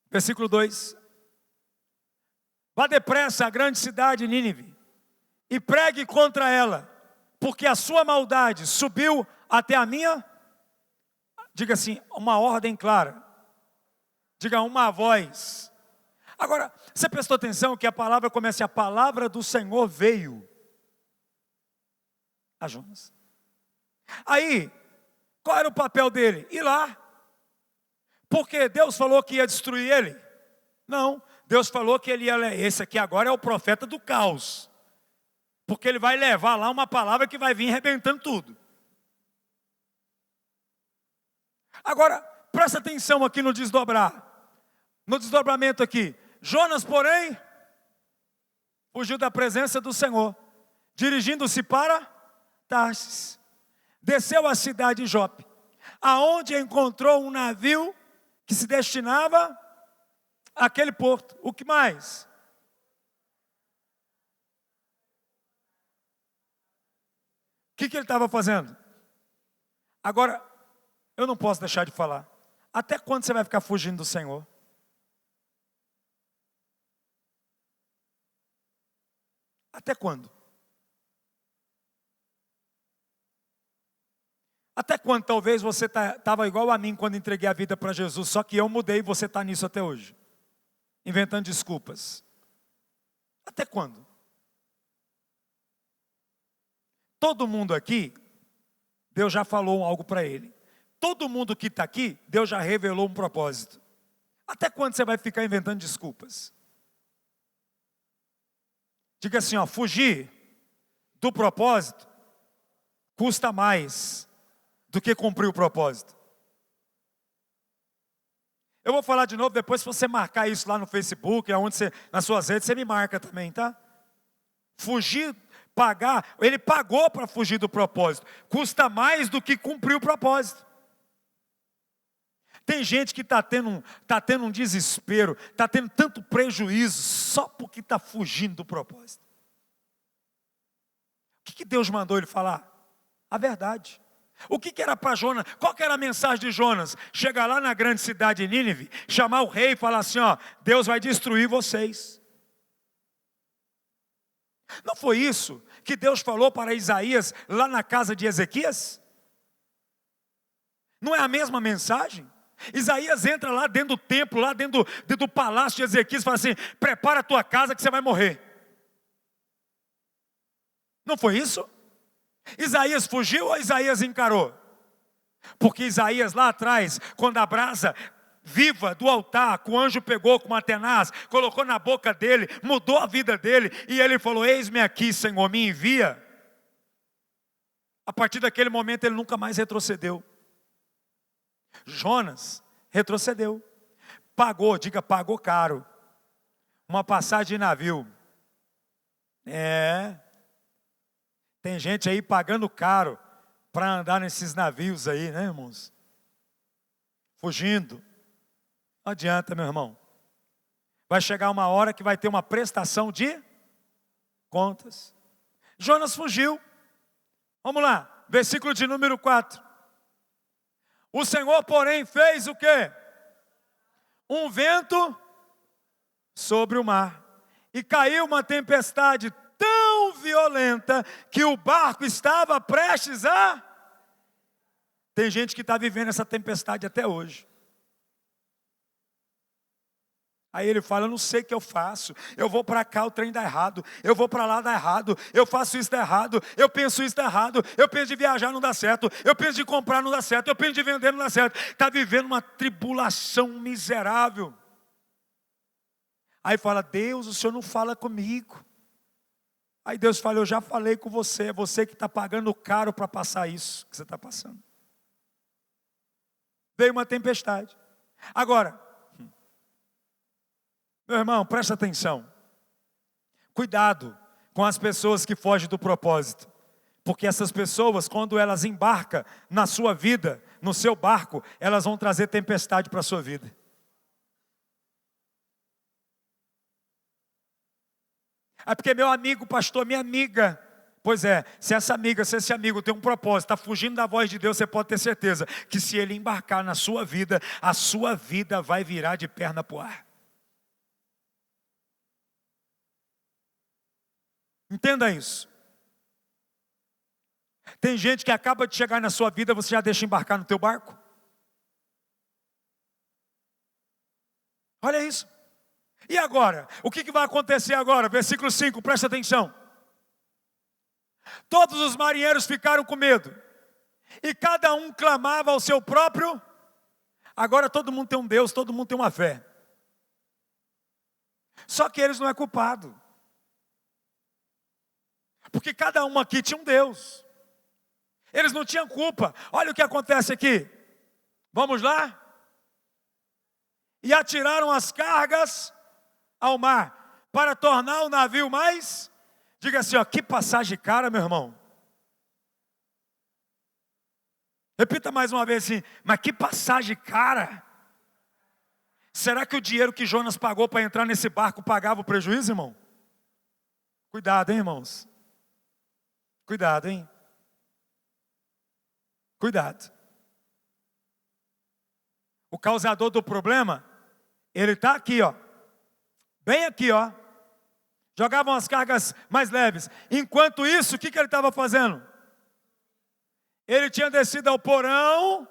Versículo 2. Vá depressa à grande cidade Nínive e pregue contra ela, porque a sua maldade subiu até a minha. Diga assim, uma ordem clara. Diga, uma voz. Agora, você prestou atenção que a palavra começa: a palavra do Senhor veio a Jonas. Aí, qual era o papel dele? Ir lá. Porque Deus falou que ia destruir ele? Não, Deus falou que ele ia. Esse aqui agora é o profeta do caos. Porque ele vai levar lá uma palavra que vai vir arrebentando tudo. Agora, presta atenção aqui no desdobrar. No desdobramento aqui, Jonas, porém, fugiu da presença do Senhor, dirigindo-se para Tarsis. Desceu à cidade de Jope, aonde encontrou um navio que se destinava àquele porto. O que mais? O que ele estava fazendo? Agora, eu não posso deixar de falar. Até quando você vai ficar fugindo do Senhor? Até quando? Até quando talvez você estava igual a mim quando entreguei a vida para Jesus, só que eu mudei e você está nisso até hoje, inventando desculpas. Até quando? Todo mundo aqui, Deus já falou algo para ele. Todo mundo que está aqui, Deus já revelou um propósito. Até quando você vai ficar inventando desculpas? Diga assim, ó, fugir do propósito custa mais do que cumprir o propósito. Eu vou falar de novo, depois se você marcar isso lá no Facebook, aonde você, nas suas redes, você me marca também, tá? Fugir, pagar, ele pagou para fugir do propósito. Custa mais do que cumprir o propósito. Tem gente que está tendo um desespero, está tendo tanto prejuízo, só porque está fugindo do propósito. O que Deus mandou ele falar? A verdade. O que era para Jonas? Qual que era a mensagem de Jonas? Chegar lá na grande cidade de Nínive, chamar o rei e falar assim, ó, Deus vai destruir vocês. Não foi isso que Deus falou para Isaías lá na casa de Ezequias? Não é a mesma mensagem? Isaías entra lá dentro do templo, lá dentro do palácio de Ezequias e fala assim, prepara a tua casa que você vai morrer. Não foi isso? Isaías fugiu ou Isaías encarou? Porque Isaías lá atrás, quando a brasa viva do altar, que o anjo pegou com uma tenaz, colocou na boca dele, mudou a vida dele, e ele falou, eis-me aqui, Senhor, me envia. A partir daquele momento ele nunca mais retrocedeu. Jonas retrocedeu. Pagou, diga, pagou caro. Uma passagem de navio. Tem gente aí pagando caro para andar nesses navios aí, né, irmãos? Fugindo. Não adianta, meu irmão. Vai chegar uma hora que vai ter uma prestação de contas. Jonas fugiu. Vamos lá, versículo de número 4. O Senhor, porém, fez o quê? Um vento sobre o mar. E caiu uma tempestade tão violenta que o barco estava prestes a... Tem gente que está vivendo essa tempestade até hoje. Aí ele fala, eu não sei o que eu faço, eu vou para cá, o trem dá errado, eu vou para lá, dá errado, eu faço isso, dá errado, eu penso isso, dá errado, eu penso de viajar, não dá certo, eu penso de comprar, não dá certo, eu penso de vender, não dá certo. Está vivendo uma tribulação miserável. Aí fala, Deus, o Senhor não fala comigo. Aí Deus fala, eu já falei com você, é você que está pagando caro para passar isso que você está passando. Veio uma tempestade. Agora, meu irmão, presta atenção. Cuidado com as pessoas que fogem do propósito. Porque essas pessoas, quando elas embarcam na sua vida, no seu barco, elas vão trazer tempestade para a sua vida. É porque meu amigo, pastor, minha amiga. Pois é, se essa amiga, se esse amigo tem um propósito, está fugindo da voz de Deus, você pode ter certeza que se ele embarcar na sua vida, a sua vida vai virar de perna para o ar. Entenda isso. Tem gente que acaba de chegar na sua vida, você já deixa embarcar no teu barco? Olha isso. E agora? O que vai acontecer agora? Versículo 5, presta atenção. Todos os marinheiros ficaram com medo, e cada um clamava ao seu próprio. Agora todo mundo tem um Deus, todo mundo tem uma fé. Só que eles não é culpado. Porque cada um aqui tinha um Deus. Eles não tinham culpa. Olha o que acontece aqui. Vamos lá? e atiraram as cargas ao mar, para tornar o navio mais, diga assim, ó, que passagem cara, meu irmão. Repita mais uma vez assim, mas que passagem cara. Será que o dinheiro que Jonas pagou para entrar nesse barco pagava o prejuízo, irmão? Cuidado, hein, irmãos? Cuidado, hein? Cuidado. O causador do problema, ele está aqui, ó. Bem aqui, ó. Jogavam as cargas mais leves. Enquanto isso, o que ele estava fazendo? Ele tinha descido ao porão.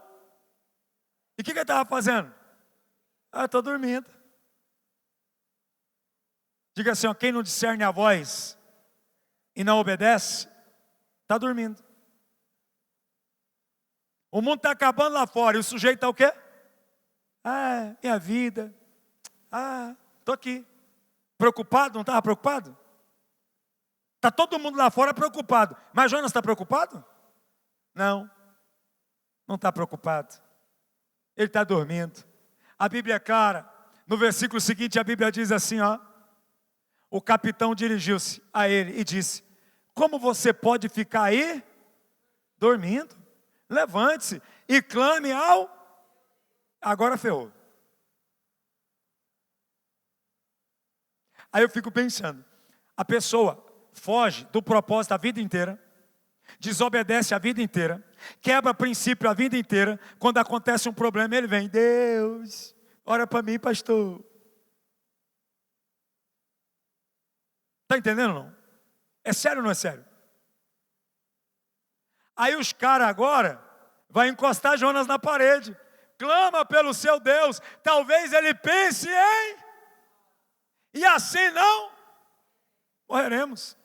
E o que ele estava fazendo? Estou dormindo. Diga assim, ó, quem não discerne a voz e não obedece, está dormindo. O mundo está acabando lá fora e o sujeito está o quê? Minha vida. Estou aqui. Preocupado? Não estava preocupado? Está todo mundo lá fora preocupado. Mas Jonas está preocupado? Não. Não está preocupado. Ele está dormindo. A Bíblia é clara. No versículo seguinte a Bíblia diz assim, ó. O capitão dirigiu-se a ele e disse, como você pode ficar aí dormindo? Levante-se e clame ao... Agora ferrou. Aí eu fico pensando, a pessoa foge do propósito a vida inteira, desobedece a vida inteira, quebra princípio a vida inteira, quando acontece um problema ele vem, Deus, ora para mim, pastor. Está entendendo não? É sério ou não é sério? Aí os caras agora vão encostar Jonas na parede, clama pelo seu Deus, talvez ele pense em... E assim não morreremos.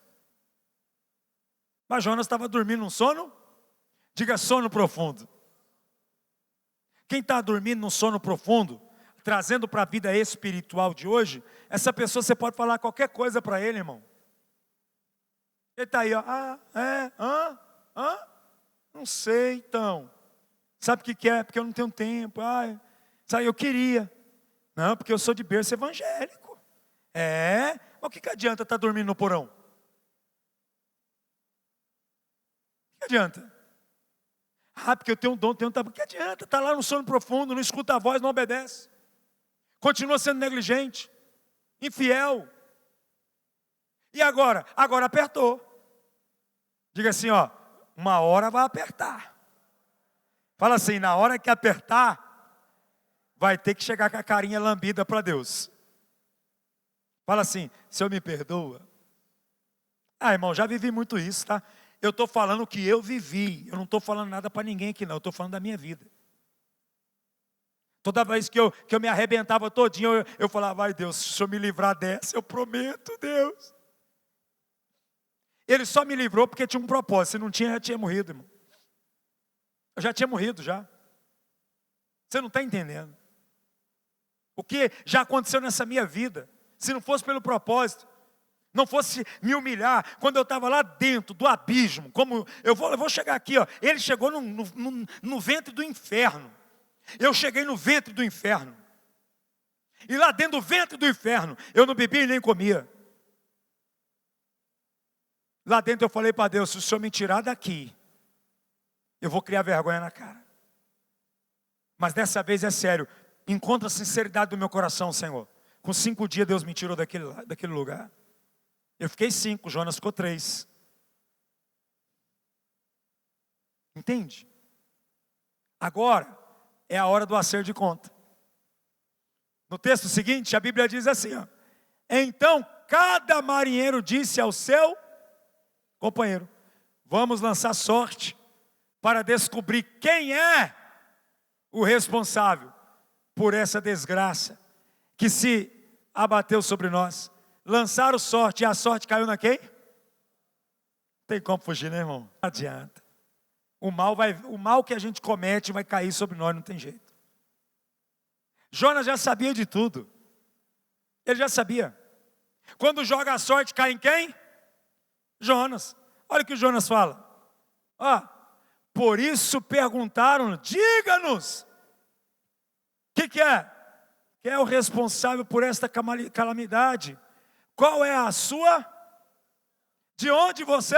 Mas Jonas estava dormindo num sono? Diga sono profundo. Quem está dormindo num sono profundo, trazendo para a vida espiritual de hoje, essa pessoa você pode falar qualquer coisa para ele, irmão. Ele está aí, ó. Não sei então. Sabe o que é? Porque eu não tenho tempo. Sabe, eu queria. Não, porque eu sou de berço evangélico. Mas o que adianta estar dormindo no porão? O que adianta? Porque eu tenho um dom, o que adianta? Está lá no sono profundo, não escuta a voz, não obedece. Continua sendo negligente, infiel. E agora? Agora apertou. Diga assim, ó, uma hora vai apertar. Fala assim, na hora que apertar, vai ter que chegar com a carinha lambida para Deus. Fala assim, Senhor me perdoa. Irmão, já vivi muito isso, tá? Eu estou falando o que eu vivi. Eu não estou falando nada para ninguém aqui não, eu estou falando da minha vida. Toda vez que eu me arrebentava todinho, eu falava, vai Deus, se o Senhor me livrar dessa, eu prometo, Deus. Ele só me livrou porque tinha um propósito, se não tinha, eu já tinha morrido, irmão. Eu já tinha morrido, já. Você não está entendendo. O que já aconteceu nessa minha vida, se não fosse pelo propósito, não fosse me humilhar, quando eu estava lá dentro do abismo, como eu vou chegar aqui, ó, ele chegou no ventre do inferno, eu cheguei no ventre do inferno, e lá dentro do ventre do inferno, eu não bebia e nem comia, lá dentro eu falei para Deus, se o Senhor me tirar daqui, eu vou criar vergonha na cara, mas dessa vez é sério, encontra a sinceridade do meu coração, Senhor. Com 5 dias Deus me tirou daquele lugar. Eu fiquei 5, Jonas ficou 3. Entende? Agora é a hora do acerto de conta. No texto seguinte, a Bíblia diz assim, ó. Então cada marinheiro disse ao seu companheiro, vamos lançar sorte para descobrir quem é o responsável por essa desgraça que se abateu sobre nós. Lançaram sorte e a sorte caiu na quem? Não tem como fugir, né, irmão? Não adianta. O mal que a gente comete vai cair sobre nós, não tem jeito. Jonas já sabia de tudo. Ele já sabia. Quando joga a sorte, cai em quem? Jonas. Olha o que o Jonas fala. Por isso perguntaram, diga-nos. O que é? Quem é o responsável por esta calamidade? Qual é a sua? De onde você?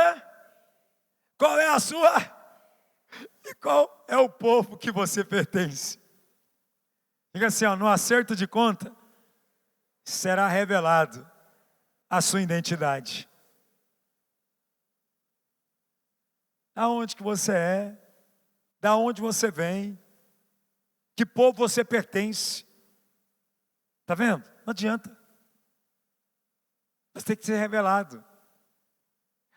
Qual é a sua? E qual é o povo que você pertence? Diga assim, ó, no acerto de conta, será revelado a sua identidade. Aonde que você é? Da onde você vem? Que povo você pertence? Está vendo? Não adianta. Você tem que ser revelado.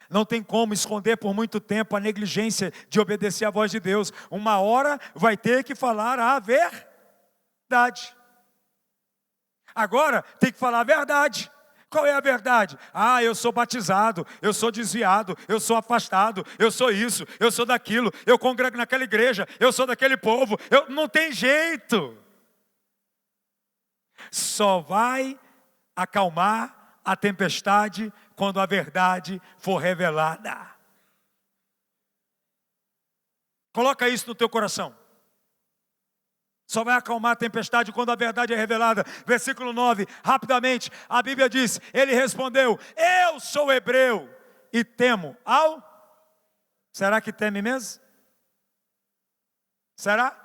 Não tem como esconder por muito tempo a negligência de obedecer à voz de Deus. Uma hora vai ter que falar a verdade. Agora tem que falar a verdade. Qual é a verdade? Ah, eu sou batizado, eu sou desviado, eu sou afastado, eu sou isso, eu sou daquilo, eu congrego naquela igreja, eu sou daquele povo. Não tem jeito. Só vai acalmar a tempestade quando a verdade for revelada. Coloca isso no teu coração. Só vai acalmar a tempestade quando a verdade é revelada. Versículo 9, rapidamente, a Bíblia diz, ele respondeu, eu sou hebreu e temo ao... Será que teme mesmo? Será?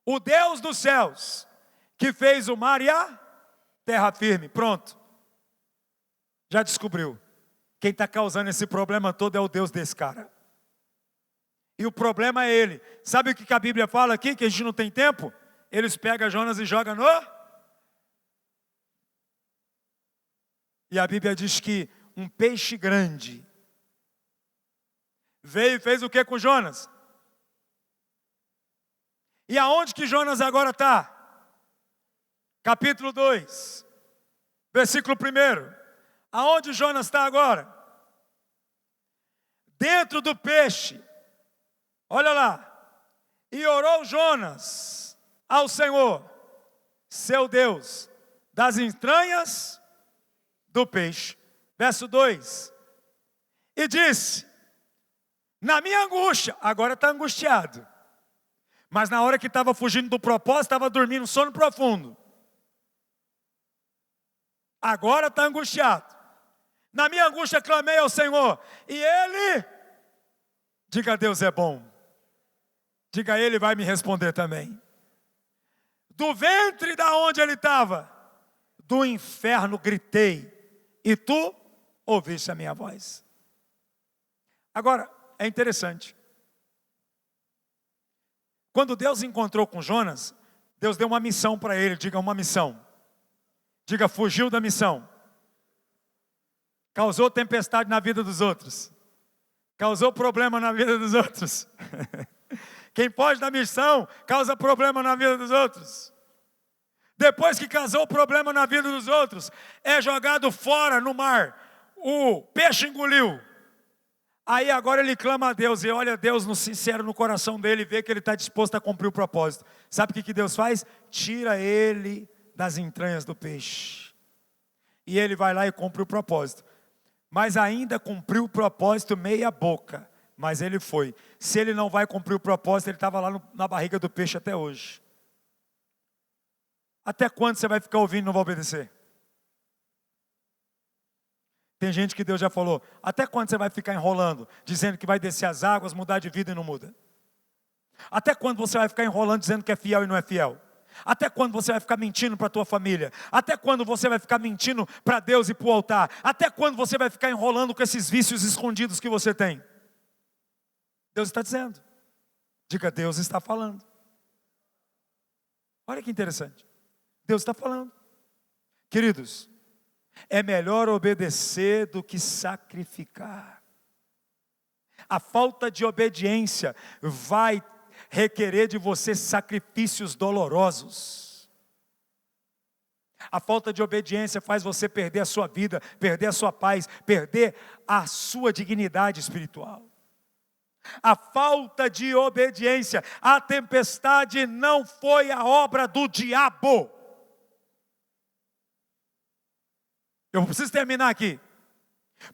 O Deus dos céus, que fez o mar e a terra firme. Pronto. Já descobriu. Quem está causando esse problema todo é o Deus desse cara. E o problema é ele. Sabe o que a Bíblia fala aqui, que a gente não tem tempo? Eles pegam Jonas e jogam no... E a Bíblia diz que um peixe grande veio e fez o que com Jonas? E aonde que Jonas agora está? Capítulo 2, versículo 1. Aonde Jonas está agora? Dentro do peixe. Olha lá. E orou Jonas ao Senhor, seu Deus, das entranhas do peixe. Verso 2. E disse, na minha angústia, agora está angustiado. Mas na hora que estava fugindo do propósito, estava dormindo, sono profundo. Agora está angustiado. Na minha angústia clamei ao Senhor. E Ele, diga, Deus é bom. Diga, Ele vai me responder também. Do ventre da onde ele estava, do inferno gritei, e tu ouviste a minha voz. Agora, é interessante. Quando Deus encontrou com Jonas, Deus deu uma missão para ele, diga uma missão. Diga, fugiu da missão. Causou tempestade na vida dos outros. Causou problema na vida dos outros. Quem foge da missão, causa problema na vida dos outros. Depois que causou problema na vida dos outros, é jogado fora no mar. O peixe engoliu. Aí agora ele clama a Deus, e olha Deus no sincero no coração dele, e vê que ele está disposto a cumprir o propósito. Sabe o que Deus faz? Tira ele das entranhas do peixe. E ele vai lá e cumpre o propósito. Mas ainda cumpriu o propósito meia boca. Mas ele foi. Se ele não vai cumprir o propósito, ele estava lá na barriga do peixe até hoje. Até quando você vai ficar ouvindo e não vai obedecer? Tem gente que Deus já falou, até quando você vai ficar enrolando, dizendo que vai descer as águas, mudar de vida e não muda? Até quando você vai ficar enrolando, dizendo que é fiel e não é fiel? Até quando você vai ficar mentindo para a tua família? Até quando você vai ficar mentindo para Deus e para o altar? Até quando você vai ficar enrolando com esses vícios escondidos que você tem? Deus está dizendo. Diga, Deus está falando. Olha que interessante. Deus está falando. Queridos, é melhor obedecer do que sacrificar. A falta de obediência vai requerer de você sacrifícios dolorosos. A falta de obediência faz você perder a sua vida, perder a sua paz, perder a sua dignidade espiritual. A falta de obediência, a tempestade não foi a obra do diabo. Eu preciso terminar aqui.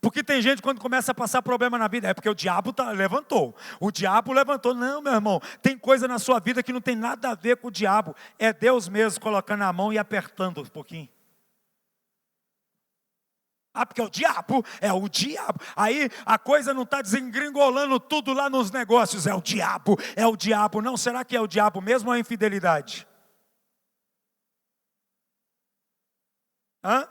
Porque tem gente quando começa a passar problema na vida, é porque o diabo levantou. O diabo levantou. Não, meu irmão, tem coisa na sua vida que não tem nada a ver com o diabo. É Deus mesmo colocando a mão e apertando um pouquinho. Ah, porque é o diabo. Aí a coisa não está desengringolando tudo lá nos negócios. É o diabo. Não, será que é o diabo mesmo ou é a infidelidade? Hã?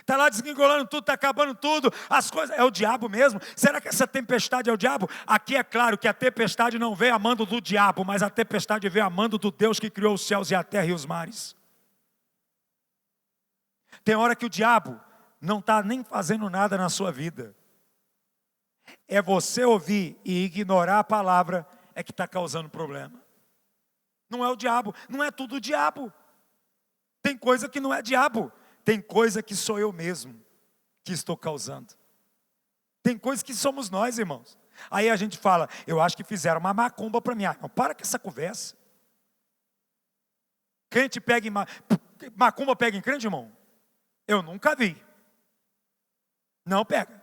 Está lá desengolando tudo, está acabando tudo, as coisas, é o diabo mesmo? Será que essa tempestade é o diabo? Aqui é claro que a tempestade não veio a mando do diabo, mas a tempestade veio a mando do Deus que criou os céus e a terra e os mares. Tem hora que o diabo não está nem fazendo nada na sua vida. É você ouvir e ignorar a palavra é que está causando problema. Não é o diabo, não é tudo o diabo. Tem coisa que não é diabo. Tem coisa que sou eu mesmo que estou causando. Tem coisa que somos nós, irmãos. Aí a gente fala, eu acho que fizeram uma macumba para mim. Não, para com essa conversa. Crente pega macumba pega em crente, irmão? Eu nunca vi. Não pega.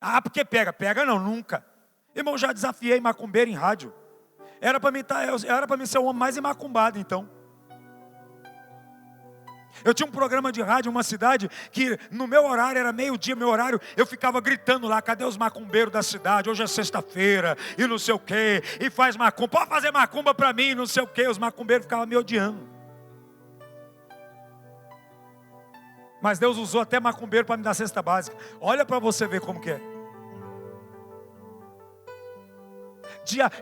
Ah, porque pega? Pega não, nunca. Irmão, já desafiei macumbeiro em rádio. Era para mim ser o homem mais macumbado, então. Eu tinha um programa de rádio em uma cidade que no meu horário, era meio-dia, meu horário, eu ficava gritando lá, cadê os macumbeiros da cidade? Hoje é sexta-feira, e não sei o quê, e faz macumba, pode fazer macumba para mim, não sei o quê. Os macumbeiros ficavam me odiando. Mas Deus usou até macumbeiro para me dar cesta básica. Olha para você ver como que é.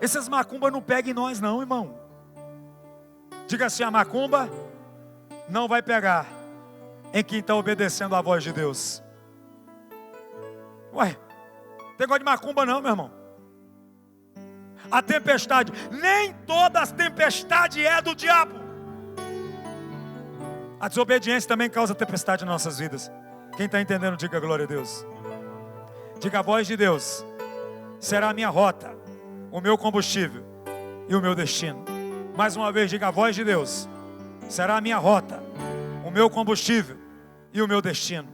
Essas macumbas não pegam em nós não, irmão. Diga assim, a macumba não vai pegar em quem está obedecendo a voz de Deus. Ué, não tem negócio de macumba não, meu irmão. A tempestade, nem toda a tempestade é do diabo. A desobediência também causa tempestade em nossas vidas. Quem está entendendo, diga glória a Deus. Diga, a voz de Deus será a minha rota, o meu combustível e o meu destino. Mais uma vez, diga, a voz de Deus será a minha rota, o meu combustível e o meu destino.